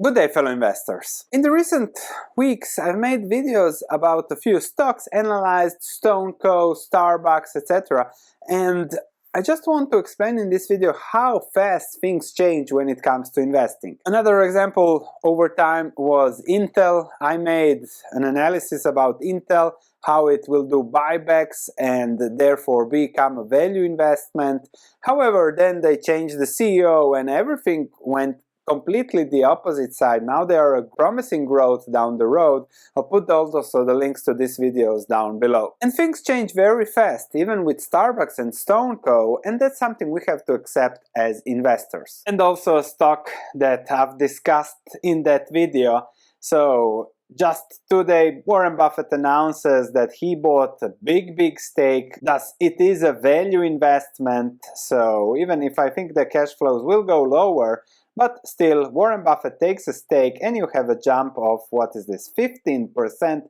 Good day, fellow investors. In the recent weeks, I've made videos about a few stocks, analyzed StoneCo, StarBucks, etc. And I just want to explain in this video how fast things change when it comes to investing. Another example over time was Intel. I made an analysis about Intel, how it will do buybacks and therefore become a value investment. However, then they changed the CEO and everything went completely the opposite side. Now they are a promising growth down the road. I'll put also the links to these videos down below. And things change very fast, even with Starbucks and StoneCo, and that's something we have to accept as investors. And also a stock that I've discussed in that video. So just today, Warren Buffett announces that he bought a big stake. Thus, it is a value investment. So even if I think the cash flows will go lower, but still, Warren Buffett takes a stake and you have a jump of, what is this, 15%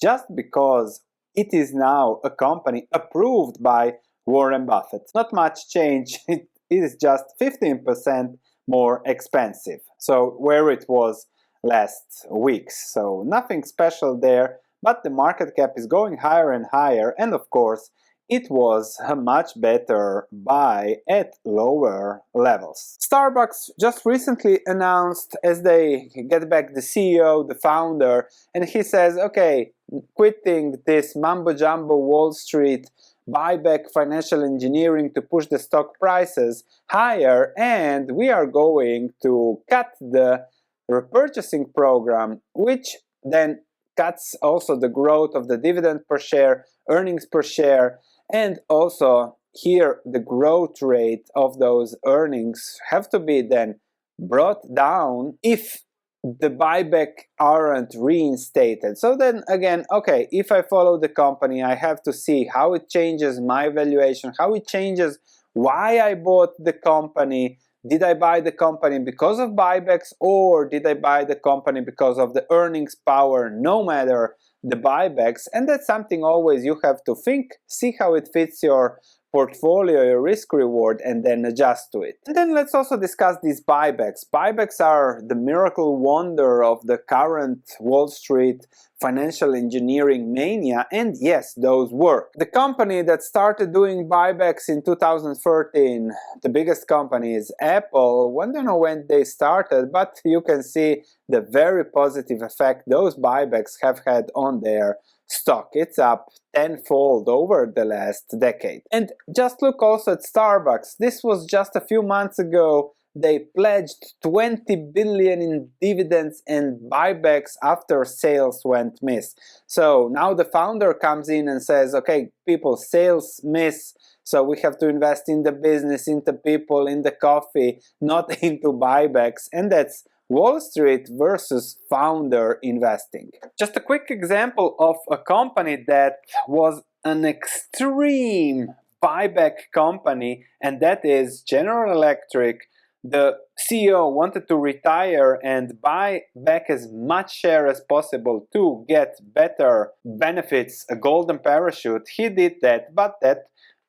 just because it is now a company approved by Warren Buffett. Not much change, it is just 15% more expensive. So where it was last week. So nothing special there, but the market cap is going higher and higher, and of course, it was a much better buy at lower levels. Starbucks just recently announced, as they get back the CEO, the founder, and he says, okay, quitting this mumbo-jumbo Wall Street buyback financial engineering to push the stock prices higher, and we are going to cut the repurchasing program, which then cuts also the growth of the dividend per share, earnings per share, and also here the growth rate of those earnings have to be then brought down if the buyback aren't reinstated. So then again, okay, if I follow the company, I have to see how it changes my valuation, how it changes why I bought the company. Did I buy the company because of buybacks, or did I buy the company because of the earnings power, no matter the buybacks? And that's something always you have to think, see how it fits your portfolio, your risk reward, and then adjust to it. And then let's also discuss these buybacks. Buybacks are the miracle wonder of the current Wall Street financial engineering mania, and yes, those work. The company that started doing buybacks in 2013, the biggest company, is Apple. I don't know when they started, but you can see the very positive effect those buybacks have had on their stock. It's up tenfold over the last decade. And just look also at Starbucks. This was just a few months ago. They pledged 20 billion in dividends and buybacks after sales went miss. So now the founder comes in and says, okay, people, sales miss, so we have to invest in the business, into people, in the coffee, not into buybacks. And that's Wall Street versus founder investing. Just a quick example of a company that was an extreme buyback company, and that is General Electric. The CEO wanted to retire and buy back as much share as possible to get better benefits, a golden parachute. He did that, but that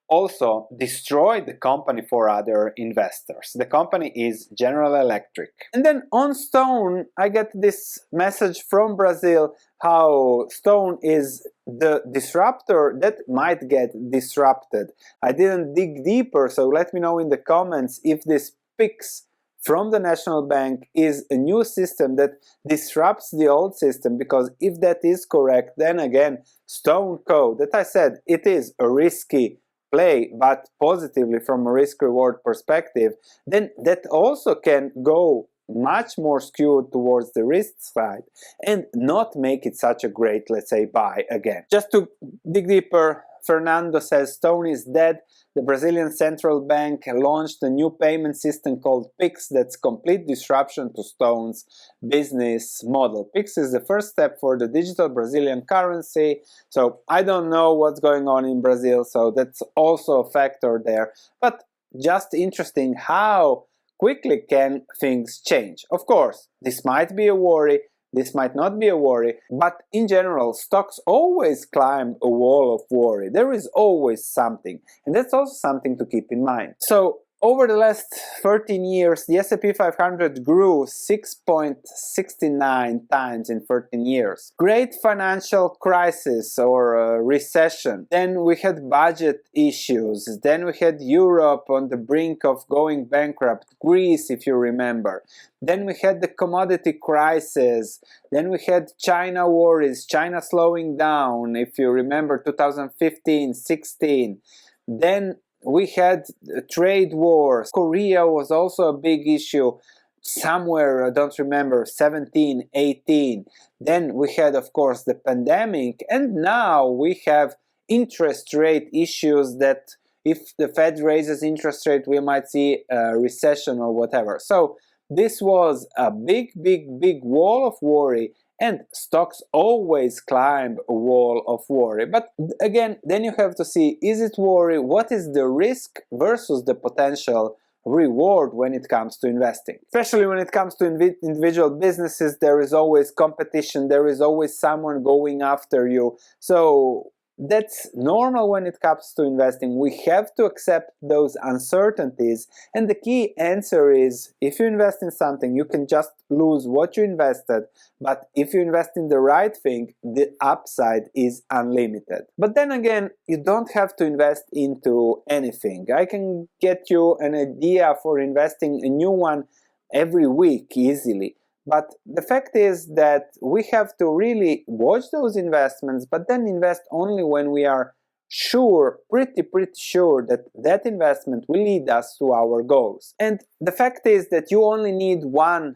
also destroyed the company for other investors. The company is General Electric. And then on Stone, I get this message from Brazil how Stone is the disruptor that might get disrupted. I didn't dig deeper, so let me know in the comments if this SBUX from the National Bank is a new system that disrupts the old system, because if that is correct, then again, StoneCo, that I said, it is a risky play, but positively from a risk-reward perspective, then that also can go much more skewed towards the risk side and not make it such a great, let's say, buy again. Just to dig deeper, Fernando says Stone is dead. The Brazilian central bank launched a new payment system called Pix that's complete disruption to Stone's business model. Pix is the first step for the digital Brazilian currency. So I don't know what's going on in Brazil, so that's also a factor there. But just interesting how quickly can things change. Of course, this might be a worry, this might not be a worry, but in general, stocks always climb a wall of worry. There is always something, and that's also something to keep in mind. So over the last 13 years, the S&P 500 grew 6.69 times in 13 years. Great financial crisis or recession. Then we had budget issues. Then we had Europe on the brink of going bankrupt. Greece, if you remember. Then we had the commodity crisis. Then we had China worries, China slowing down, if you remember 2015-16. Then we had trade wars. Korea was also a big issue somewhere, I don't remember, 17, 18. Then we had, of course, the pandemic. And now we have interest rate issues that if the Fed raises interest rate, we might see a recession or whatever. So this was a big wall of worry. And stocks always climb a wall of worry. But again, then you have to see, is it worry? What is the risk versus the potential reward when it comes to investing? Especially when it comes to individual businesses, there is always competition. There is always someone going after you. So that's normal when it comes to investing. We have to accept those uncertainties, and the key answer is, if you invest in something, you can just lose what you invested, but if you invest in the right thing, the upside is unlimited. But then again, you don't have to invest into anything. I can get you an idea for investing a new one every week easily. But the fact is that we have to really watch those investments, but then invest only when we are sure, pretty sure that that investment will lead us to our goals. And the fact is that you only need 1-2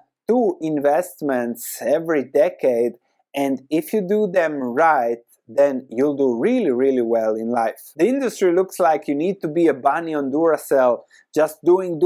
investments every decade, and if you do them right, then you'll do really well in life. The industry looks like you need to be a bunny on Duracell, just doing,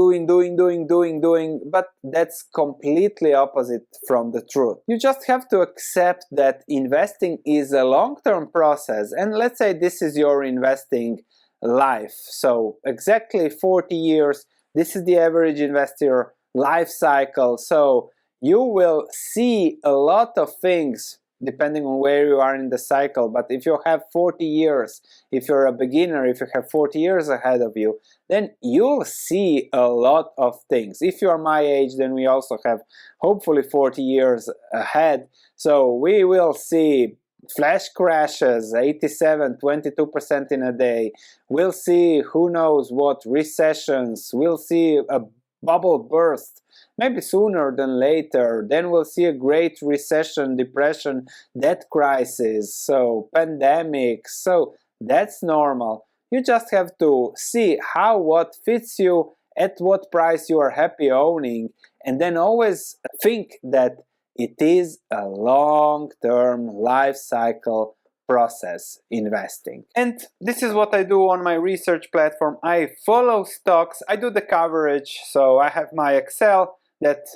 but that's completely opposite from the truth. You just have to accept that investing is a long-term process, and let's say this is your investing life. So exactly 40 years, this is the average investor life cycle. So you will see a lot of things depending on where you are in the cycle. But if you have 40 years, if you're a beginner, if you have 40 years ahead of you, then you'll see a lot of things. If you're my age, then we also have hopefully 40 years ahead. So we will see flash crashes, 87, 22% in a day. We'll see who knows what recessions. We'll see a bubble burst, maybe sooner than later. Then we'll see a great recession, depression, debt crisis, so pandemic. So that's normal. You just have to see what fits you, at what price you are happy owning, and then always think that it is a long-term life cycle process investing. And this is what I do on my research platform. I follow stocks, I do the coverage, so I have my Excel that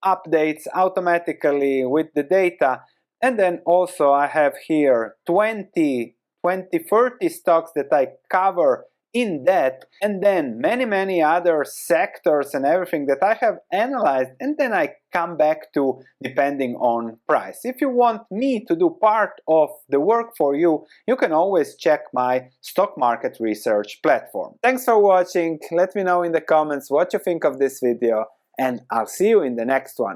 updates automatically with the data, and then also I have here 30 stocks that I cover in depth, and then many other sectors and everything that I have analyzed, and then I come back to depending on price. If you want me to do part of the work for you, you can always check my stock market research platform. Thanks for watching. Let me know in the comments what you think of this video, and I'll see you in the next one.